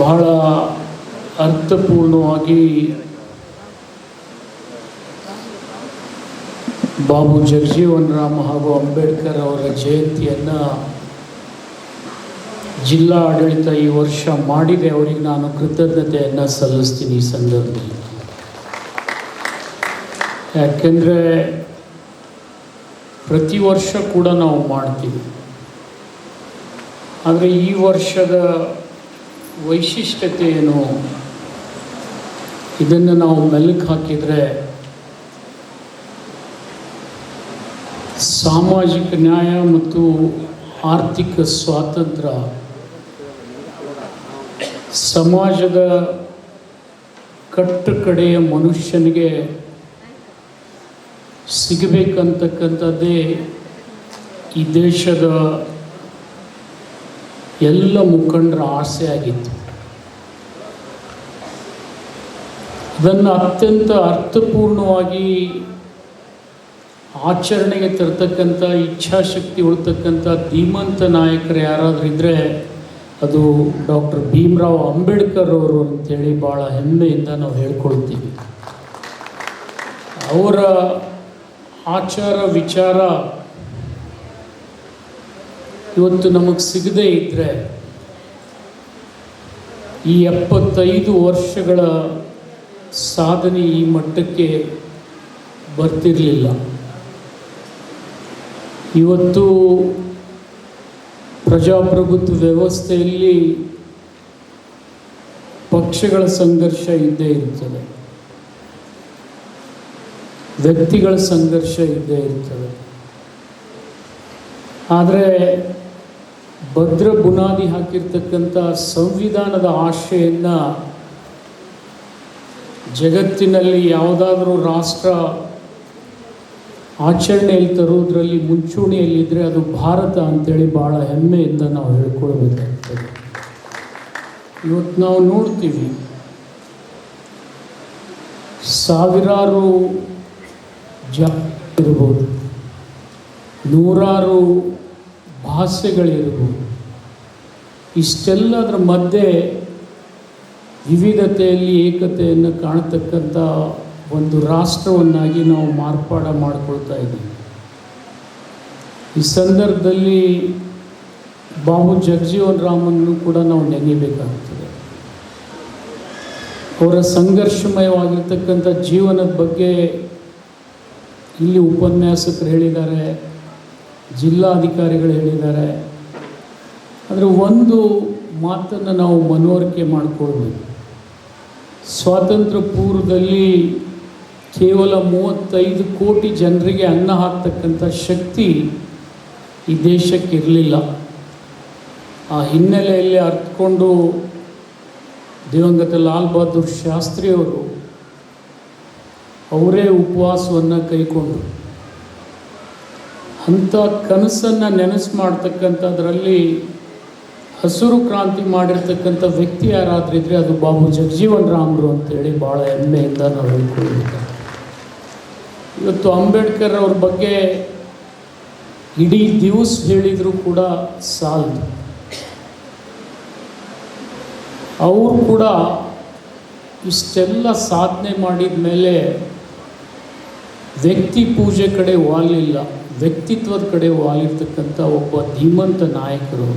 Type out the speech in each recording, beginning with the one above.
ಬಹಳ ಅರ್ಥಪೂರ್ಣವಾಗಿ ಬಾಬು ಜಗಜೀವನ್ ರಾಮ್ ಹಾಗೂ ಅಂಬೇಡ್ಕರ್ ಅವರ ಜಯಂತಿಯನ್ನು ಜಿಲ್ಲಾ ಆಡಳಿತ ಈ ವರ್ಷ ಮಾಡಿದೆ. ಅವರಿಗೆ ನಾನು ಕೃತಜ್ಞತೆಯನ್ನು ಸಲ್ಲಿಸ್ತೀನಿ ಈ ಸಂದರ್ಭದಲ್ಲಿ. ಯಾಕೆಂದರೆ ಪ್ರತಿ ವರ್ಷ ಕೂಡ ನಾವು ಮಾಡ್ತೀವಿ, ಆದರೆ ಈ ವರ್ಷದ ವೈಶಿಷ್ಟ್ಯತೆ ಏನು, ಇದನ್ನು ನಾವು ಮೆಲುಕು ಹಾಕಿದರೆ ಸಾಮಾಜಿಕ ನ್ಯಾಯ ಮತ್ತು ಆರ್ಥಿಕ ಸ್ವಾತಂತ್ರ್ಯ ಸಮಾಜದ ಕಟ್ಟಕಡೆಯ ಮನುಷ್ಯನಿಗೆ ಸಿಗಬೇಕಂತಕ್ಕಂಥದ್ದೇ ಈ ದೇಶದ ಎಲ್ಲ ಮುಖಂಡರ ಆಸೆ ಆಗಿತ್ತು. ಇದನ್ನು ಅತ್ಯಂತ ಅರ್ಥಪೂರ್ಣವಾಗಿ ಆಚರಣೆಗೆ ತರ್ತಕ್ಕಂಥ ಇಚ್ಛಾಶಕ್ತಿ ಉಳ್ತಕ್ಕಂಥ ಧೀಮಂತ ನಾಯಕರು ಯಾರಾದರೂ ಇದ್ದರೆ ಅದು ಡಾಕ್ಟರ್ ಭೀಮರಾವ್ ಅಂಬೇಡ್ಕರ್ ಅವರು ಅಂಥೇಳಿ ಭಾಳ ಹೆಮ್ಮೆಯಿಂದ ನಾವು ಹೇಳ್ಕೊಳ್ತೀವಿ. ಅವರ ಆಚಾರ ವಿಚಾರ ಇವತ್ತು ನಮಗೆ ಸಿಗದೇ ಇದ್ದರೆ ಈ 75 ವರ್ಷಗಳ ಸಾಧನೆ ಈ ಮಟ್ಟಕ್ಕೆ ಬರ್ತಿರಲಿಲ್ಲ. ಇವತ್ತು ಪ್ರಜಾಪ್ರಭುತ್ವ ವ್ಯವಸ್ಥೆಯಲ್ಲಿ ಪಕ್ಷಗಳ ಸಂಘರ್ಷ ಇದ್ದೇ ಇರ್ತದೆ, ವ್ಯಕ್ತಿಗಳ ಸಂಘರ್ಷ ಇದ್ದೇ ಇರ್ತದೆ. ಆದರೆ ಭದ್ರ ಬುನಾದಿ ಹಾಕಿರ್ತಕ್ಕಂಥ ಸಂವಿಧಾನದ ಆಶೆಯನ್ನು ಜಗತ್ತಿನಲ್ಲಿ ಯಾವುದಾದ್ರೂ ರಾಷ್ಟ್ರ ಆಚರಣೆಯಲ್ಲಿ ತರುವುದರಲ್ಲಿ ಮುಂಚೂಣಿಯಲ್ಲಿದ್ದರೆ ಅದು ಭಾರತ ಅಂಥೇಳಿ ಭಾಳ ಹೆಮ್ಮೆಯಿಂದ ನಾವು ಹೇಳ್ಕೊಳ್ಬೇಕಾಗ್ತದೆ. ಇವತ್ತು ನಾವು ನೋಡ್ತೀವಿ ಸಾವಿರಾರು ಇರ್ಬೋದು, ನೂರಾರು ಭಾಷೆಗಳಿರ್ಬೋದು, ಇಷ್ಟೆಲ್ಲದರ ಮಧ್ಯೆ ವಿವಿಧತೆಯಲ್ಲಿ ಏಕತೆಯನ್ನು ಕಾಣತಕ್ಕಂಥ ಒಂದು ರಾಷ್ಟ್ರವನ್ನಾಗಿ ನಾವು ಮಾರ್ಪಾಡು ಮಾಡಿಕೊಳ್ತಾ ಇದ್ದೀವಿ. ಈ ಸಂದರ್ಭದಲ್ಲಿ ಬಾಬು ಜಗಜೀವನ್ ರಾಮನ್ನು ಕೂಡ ನಾವು ನೆನೆಯಬೇಕಾಗ್ತದೆ. ಅವರ ಸಂಘರ್ಷಮಯವಾಗಿರ್ತಕ್ಕಂಥ ಜೀವನದ ಬಗ್ಗೆ ಇಲ್ಲಿ ಉಪನ್ಯಾಸಕರು ಹೇಳಿದ್ದಾರೆ, ಜಿಲ್ಲಾಧಿಕಾರಿಗಳು ಹೇಳಿದ್ದಾರೆ. ಆದರೆ ಒಂದು ಮಾತನ್ನು ನಾವು ಮನವರಿಕೆ ಮಾಡಿಕೊಳ್ಬೇಕು. ಸ್ವಾತಂತ್ರ್ಯ ಪೂರ್ವದಲ್ಲಿ ಕೇವಲ 35 ಕೋಟಿ ಜನರಿಗೆ ಅನ್ನ ಹಾಕ್ತಕ್ಕಂಥ ಶಕ್ತಿ ಈ ದೇಶಕ್ಕೆ ಇರಲಿಲ್ಲ. ಆ ಹಿನ್ನೆಲೆಯಲ್ಲಿ ಅರ್ಥಕೊಂಡು ದಿವಂಗತ ಲಾಲ್ ಬಹದ್ದೂರ್ ಶಾಸ್ತ್ರಿಯವರು ಅವರೇ ಉಪವಾಸವನ್ನು ಕೈಗೊಂಡು ಅಂಥ ಕನಸನ್ನು ನೆನಸು ಮಾಡ್ತಕ್ಕಂಥದ್ರಲ್ಲಿ ಹಸಿರು ಕ್ರಾಂತಿ ಮಾಡಿರ್ತಕ್ಕಂಥ ವ್ಯಕ್ತಿ ಯಾರಾದ್ರಿದ್ರೆ ಅದು ಬಾಬು ಜಗಜೀವನ್ ರಾಮ್ರು ಅಂತೇಳಿ ಭಾಳ ಹೆಮ್ಮೆಯಿಂದ ನಾವು ಹೇಳ್ಕೊಳ್ಬೇಕು. ಇವತ್ತು ಅಂಬೇಡ್ಕರ್ ಅವ್ರ ಬಗ್ಗೆ ಇಡೀ ದಿವಸ ಹೇಳಿದರೂ ಕೂಡ ಸಾಲದು. ಅವರು ಕೂಡ ಇಷ್ಟೆಲ್ಲ ಸಾಧನೆ ಮಾಡಿದ ಮೇಲೆ ವ್ಯಕ್ತಿ ಪೂಜೆ ಕಡೆ ವಾಲಿಲ್ಲ, ವ್ಯಕ್ತಿತ್ವದ ಕಡೆ ವಾಲಿರ್ತಕ್ಕಂಥ ಒಬ್ಬ ಧೀಮಂತ ನಾಯಕರು.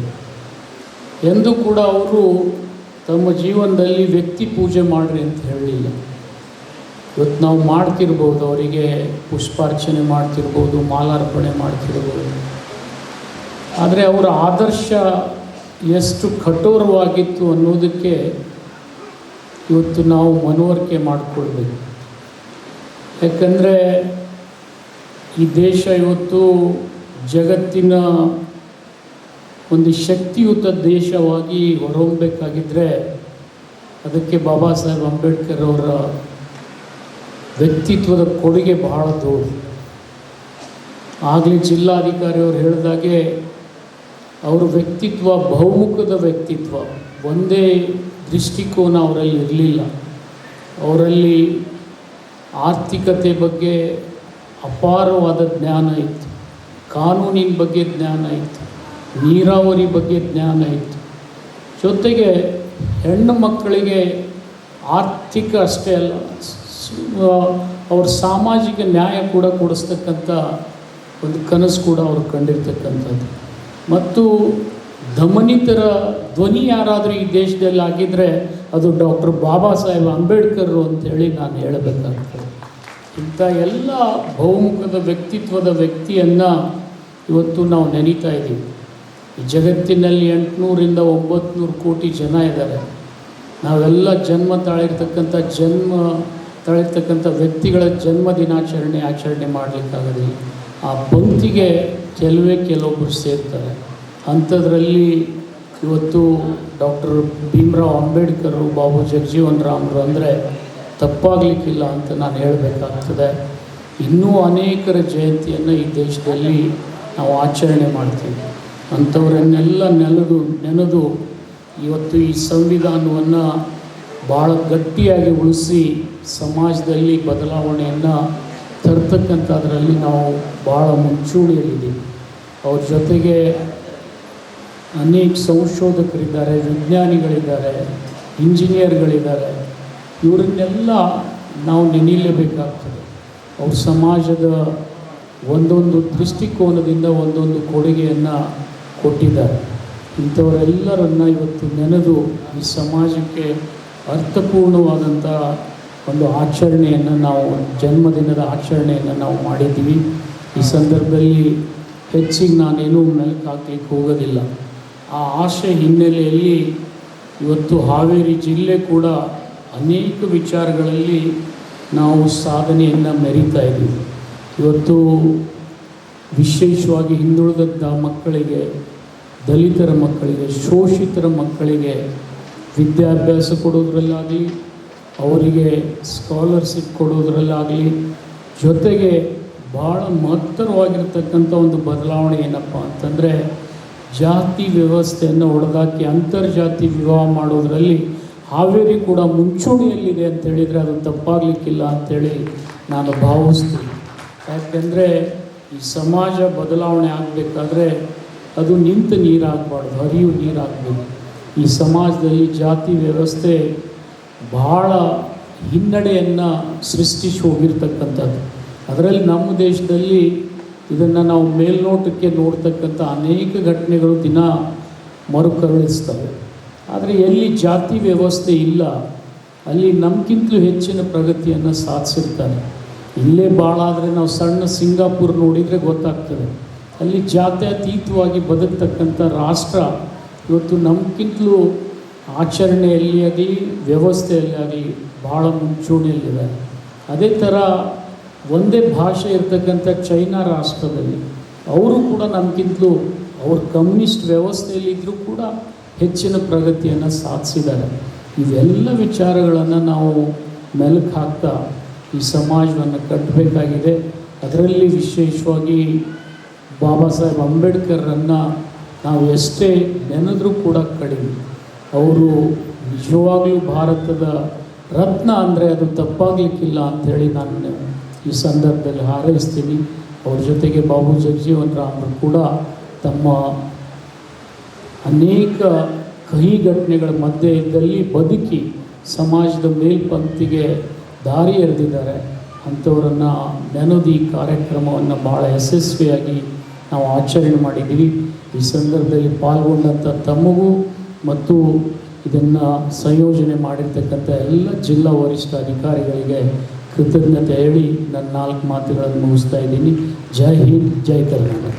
ಎಂದೂ ಕೂಡ ಅವರು ತಮ್ಮ ಜೀವನದಲ್ಲಿ ವ್ಯಕ್ತಿ ಪೂಜೆ ಮಾಡಿರಿ ಅಂತ ಹೇಳಲಿಲ್ಲ. ಇವತ್ತು ನಾವು ಮಾಡ್ತಿರ್ಬೋದು, ಅವರಿಗೆ ಪುಷ್ಪಾರ್ಚನೆ ಮಾಡ್ತಿರ್ಬೋದು, ಮಾಲಾರ್ಪಣೆ ಮಾಡ್ತಿರ್ಬೋದು. ಆದರೆ ಅವರ ಆದರ್ಶ ಎಷ್ಟು ಕಠೋರವಾಗಿತ್ತು ಅನ್ನೋದಕ್ಕೆ ಇವತ್ತು ನಾವು ಮನವರಿಕೆ ಮಾಡಿಕೊಳ್ಬೇಕು. ಯಾಕಂದರೆ ಈ ದೇಶ ಇವತ್ತು ಜಗತ್ತಿನ ಒಂದು ಶಕ್ತಿಯುತ ದೇಶವಾಗಿ ಹೊರಹೊಮ್ಮಬೇಕಾಗಿದ್ದರೆ ಅದಕ್ಕೆ ಬಾಬಾ ಸಾಹೇಬ್ ಅಂಬೇಡ್ಕರ್ ಅವರ ವ್ಯಕ್ತಿತ್ವದ ಕೊಡುಗೆ ಬಹಳ ದೊಡ್ಡ. ಆಗಲೇ ಜಿಲ್ಲಾಧಿಕಾರಿಯವರು ಹೇಳಿದಾಗೆ ಅವರ ವ್ಯಕ್ತಿತ್ವ ಬಹುಮುಖದ ವ್ಯಕ್ತಿತ್ವ, ಒಂದೇ ದೃಷ್ಟಿಕೋನ ಅವರಲ್ಲಿ ಇರಲಿಲ್ಲ. ಅವರಲ್ಲಿ ಆರ್ಥಿಕತೆ ಬಗ್ಗೆ ಅಪಾರವಾದ ಜ್ಞಾನ ಇತ್ತು, ಕಾನೂನಿನ ಬಗ್ಗೆ ಜ್ಞಾನ ಇತ್ತು, ನೀರಾವರಿ ಬಗ್ಗೆ ಜ್ಞಾನ ಇತ್ತು. ಜೊತೆಗೆ ಹೆಣ್ಣು ಮಕ್ಕಳಿಗೆ ಆರ್ಥಿಕ ಅಷ್ಟೇ ಅಲ್ಲ, ಅವ್ರ ಸಾಮಾಜಿಕ ನ್ಯಾಯ ಕೂಡ ಕೊಡಿಸ್ತಕ್ಕಂಥ ಒಂದು ಕನಸು ಕೂಡ ಅವರು ಕಂಡಿರ್ತಕ್ಕಂಥದ್ದು. ಮತ್ತು ದಮನಿತರ ಧ್ವನಿ ಯಾರಾದರೂ ಈ ದೇಶದಲ್ಲಿ ಆಗಿದ್ದರೆ ಅದು ಡಾಕ್ಟರ್ ಬಾಬಾ ಸಾಹೇಬ್ ಅಂಬೇಡ್ಕರ್ ಅಂತೇಳಿ ನಾನು ಹೇಳಬೇಕಾಗ್ತದೆ. ಇಂಥ ಎಲ್ಲ ಬಹುಮುಖದ ವ್ಯಕ್ತಿತ್ವದ ವ್ಯಕ್ತಿಯನ್ನು ಇವತ್ತು ನಾವು ನೆನೀತಾ ಇದ್ದೀವಿ. ಈ ಜಗತ್ತಿನಲ್ಲಿ 800ರಿಂದ 900 ಕೋಟಿ ಜನ ಇದ್ದಾರೆ. ನಾವೆಲ್ಲ ಜನ್ಮ ತಾಳಿರ್ತಕ್ಕಂಥ ವ್ಯಕ್ತಿಗಳ ಜನ್ಮ ದಿನಾಚರಣೆ ಆಚರಣೆ ಮಾಡಲಿಕ್ಕಾಗೋದಿಲ್ಲ. ಆ ಪಂಕ್ತಿಗೆ ಕೆಲವೊಬ್ಬರು ಸೇರ್ತಾರೆ. ಅಂಥದ್ರಲ್ಲಿ ಇವತ್ತು ಡಾಕ್ಟರ್ ಭೀಮ್ರಾವ್ ಅಂಬೇಡ್ಕರು, ಬಾಬು ಜಗಜೀವನ್ ರಾಮ್ರು ಅಂದರೆ ತಪ್ಪಾಗಲಿಕ್ಕಿಲ್ಲ ಅಂತ ನಾನು ಹೇಳಬೇಕಾಗ್ತದೆ. ಇನ್ನೂ ಅನೇಕರ ಜಯಂತಿಯನ್ನು ಈ ದೇಶದಲ್ಲಿ ನಾವು ಆಚರಣೆ ಮಾಡ್ತೀವಿ. ಅಂಥವರನ್ನೆಲ್ಲ ನೆನೆದು ಇವತ್ತು ಈ ಸಂವಿಧಾನವನ್ನು ಭಾಳ ಗಟ್ಟಿಯಾಗಿ ಉಳಿಸಿ ಸಮಾಜದಲ್ಲಿ ಬದಲಾವಣೆಯನ್ನು ತರ್ತಕ್ಕಂಥದ್ರಲ್ಲಿ ನಾವು ಭಾಳ ಮುಂಚೂಣಿಯಲ್ಲಿದ್ದೀವಿ. ಅವ್ರ ಜೊತೆಗೆ ಅನೇಕ ಸಂಶೋಧಕರಿದ್ದಾರೆ, ವಿಜ್ಞಾನಿಗಳಿದ್ದಾರೆ, ಇಂಜಿನಿಯರ್ಗಳಿದ್ದಾರೆ. ಇವರನ್ನೆಲ್ಲ ನಾವು ನೆನೀಲೇಬೇಕಾಗ್ತದೆ. ಅವ್ರ ಸಮಾಜದ ಒಂದೊಂದು ದೃಷ್ಟಿಕೋನದಿಂದ ಒಂದೊಂದು ಕೊಡುಗೆಯನ್ನು ಕೊಟ್ಟಿದ್ದಾರೆ. ಇಂಥವರೆಲ್ಲರನ್ನು ಇವತ್ತು ನೆನೆದು ಈ ಸಮಾಜಕ್ಕೆ ಅರ್ಥಪೂರ್ಣವಾದಂಥ ಒಂದು ಆಚರಣೆಯನ್ನು ನಾವು, ಜನ್ಮದಿನದ ಆಚರಣೆಯನ್ನು ನಾವು ಮಾಡಿದ್ದೀವಿ. ಈ ಸಂದರ್ಭದಲ್ಲಿ ಹೆಚ್ಚಿಗೆ ನಾನೇನೂ ಮೆಲುಕು ಹಾಕಲಿಕ್ಕೆ ಹೋಗೋದಿಲ್ಲ. ಆ ಆಶೆ ಹಿನ್ನೆಲೆಯಲ್ಲಿ ಇವತ್ತು ಹಾವೇರಿ ಜಿಲ್ಲೆ ಕೂಡ ಅನೇಕ ವಿಚಾರಗಳಲ್ಲಿ ನಾವು ಸಾಧನೆಯನ್ನು ಮೆರೀತಾ ಇದ್ದೀವಿ. ಇವತ್ತು ವಿಶೇಷವಾಗಿ ಹಿಂದುಳಿದ ಮಕ್ಕಳಿಗೆ, ದಲಿತರ ಮಕ್ಕಳಿಗೆ, ಶೋಷಿತರ ಮಕ್ಕಳಿಗೆ ವಿದ್ಯಾಭ್ಯಾಸ ಕೊಡೋದ್ರಲ್ಲಾಗಲಿ, ಅವರಿಗೆ ಸ್ಕಾಲರ್ಶಿಪ್ ಕೊಡೋದ್ರಲ್ಲಾಗಲಿ, ಜೊತೆಗೆ ಭಾಳ ಮಹತ್ತರವಾಗಿರ್ತಕ್ಕಂಥ ಒಂದು ಬದಲಾವಣೆ ಏನಪ್ಪ ಅಂತಂದರೆ ಜಾತಿ ವ್ಯವಸ್ಥೆಯನ್ನು ಒಡೆದಾಕಿ ಅಂತರ್ಜಾತಿ ವಿವಾಹ ಮಾಡೋದರಲ್ಲಿ ಹಾವೇರಿ ಕೂಡ ಮುಂಚೂಣಿಯಲ್ಲಿದೆ ಅಂತೇಳಿದರೆ ಅದು ತಪ್ಪಾಗಲಿಕ್ಕಿಲ್ಲ ಅಂಥೇಳಿ ನಾನು ಭಾವಿಸ್ತೀನಿ. ಯಾಕೆಂದರೆ ಈ ಸಮಾಜ ಬದಲಾವಣೆ ಆಗಬೇಕಾದ್ರೆ ಅದು ನಿಂತ ನೀರಾಗಬಾರ್ದು, ಹರಿಯು ನೀರಾಗಬೇಕು. ಈ ಸಮಾಜದಲ್ಲಿ ಜಾತಿ ವ್ಯವಸ್ಥೆ ಭಾಳ ಹಿನ್ನಡೆಯನ್ನು ಸೃಷ್ಟಿಸಿ ಹೋಗಿರ್ತಕ್ಕಂಥದ್ದು. ಅದರಲ್ಲಿ ನಮ್ಮ ದೇಶದಲ್ಲಿ ಇದನ್ನು ನಾವು ಮೇಲ್ನೋಟಕ್ಕೆ ನೋಡ್ತಕ್ಕಂಥ ಅನೇಕ ಘಟನೆಗಳು ದಿನ ಮರುಕರುಳಿಸ್ತವೆ. ಆದರೆ ಎಲ್ಲಿ ಜಾತಿ ವ್ಯವಸ್ಥೆ ಇಲ್ಲ ಅಲ್ಲಿ ನಮಗಿಂತಲೂ ಹೆಚ್ಚಿನ ಪ್ರಗತಿಯನ್ನು ಸಾಧಿಸಿರ್ತಾರೆ. ಇಲ್ಲೇ ಭಾಳ ಆದರೆ ನಾವು ಸಣ್ಣ ಸಿಂಗಾಪುರ್ ನೋಡಿದರೆ ಗೊತ್ತಾಗ್ತದೆ. ಅಲ್ಲಿ ಜಾತ್ಯತೀತವಾಗಿ ಬದುಕ್ತಕ್ಕಂಥ ರಾಷ್ಟ್ರ ಇವತ್ತು ನಮಗಿಂತಲೂ ಆಚರಣೆಯಲ್ಲಿ ಆಗಲಿ ವ್ಯವಸ್ಥೆಯಲ್ಲಿ ಆಗಲಿ ಭಾಳ ಮುಂಚೂಣಿಯಲ್ಲಿದೆ. ಅದೇ ಥರ ಒಂದೇ ಭಾಷೆ ಇರ್ತಕ್ಕಂಥ ಚೈನಾ ರಾಷ್ಟ್ರದಲ್ಲಿ ಅವರು ಕೂಡ ನಮಗಿಂತಲೂ ಅವ್ರ ಕಮ್ಯುನಿಸ್ಟ್ ವ್ಯವಸ್ಥೆಯಲ್ಲಿದ್ದರೂ ಕೂಡ ಹೆಚ್ಚಿನ ಪ್ರಗತಿಯನ್ನು ಸಾಧಿಸಿದ್ದಾರೆ. ಇವೆಲ್ಲ ವಿಚಾರಗಳನ್ನು ನಾವು ಮೆಲುಕು ಹಾಕ್ತಾ ಈ ಸಮಾಜವನ್ನು ಕಟ್ಟಬೇಕಾಗಿದೆ. ಅದರಲ್ಲಿ ವಿಶೇಷವಾಗಿ ಬಾಬಾ ಸಾಹೇಬ್ ಅಂಬೇಡ್ಕರನ್ನು ನಾವು ಎಷ್ಟೇ ನೆನೆದರೂ ಕೂಡ ಕಡಿಮೆ. ಅವರು ನಿಜವಾಗ್ಲೂ ಭಾರತದ ರತ್ನ ಅಂದರೆ ಅದು ತಪ್ಪಾಗಲಿಕ್ಕಿಲ್ಲ ಅಂಥೇಳಿ ನಾನು ಈ ಸಂದರ್ಭದಲ್ಲಿ ಹಾರೈಸ್ತೀನಿ. ಅವ್ರ ಜೊತೆಗೆ ಬಾಬು ಜಗಜೀವನ್ ರಾಮ್ರು ಕೂಡ ತಮ್ಮ ಅನೇಕ ಕಹಿ ಘಟನೆಗಳ ಮಧ್ಯೆ ಇದ್ದಲ್ಲಿ ಬದುಕಿ ಸಮಾಜದ ಮೇಲ್ಪಂಕ್ತಿಗೆ ದಾರಿ ಎರೆದಿದ್ದಾರೆ. ಅಂಥವರನ್ನು ನೆನೆದು ಈ ಕಾರ್ಯಕ್ರಮವನ್ನು ಭಾಳ ಯಶಸ್ವಿಯಾಗಿ ನಾವು ಆಚರಣೆ ಮಾಡಿದ್ದೀವಿ. ಈ ಸಂದರ್ಭದಲ್ಲಿ ಪಾಲ್ಗೊಂಡಂಥ ತಮಗೂ ಮತ್ತು ಇದನ್ನು ಸಂಯೋಜನೆ ಮಾಡಿರ್ತಕ್ಕಂಥ ಎಲ್ಲ ಜಿಲ್ಲಾ ವರಿಷ್ಠ ಅಧಿಕಾರಿಗಳಿಗೆ ಕೃತಜ್ಞತೆ ಹೇಳಿ ನನ್ನ 4 ಮಾತುಗಳನ್ನು ಮುಗಿಸ್ತಾ ಇದ್ದೀನಿ. ಜೈ ಹಿಂದ್, ಜೈ ಕರ್ನಾಟಕ.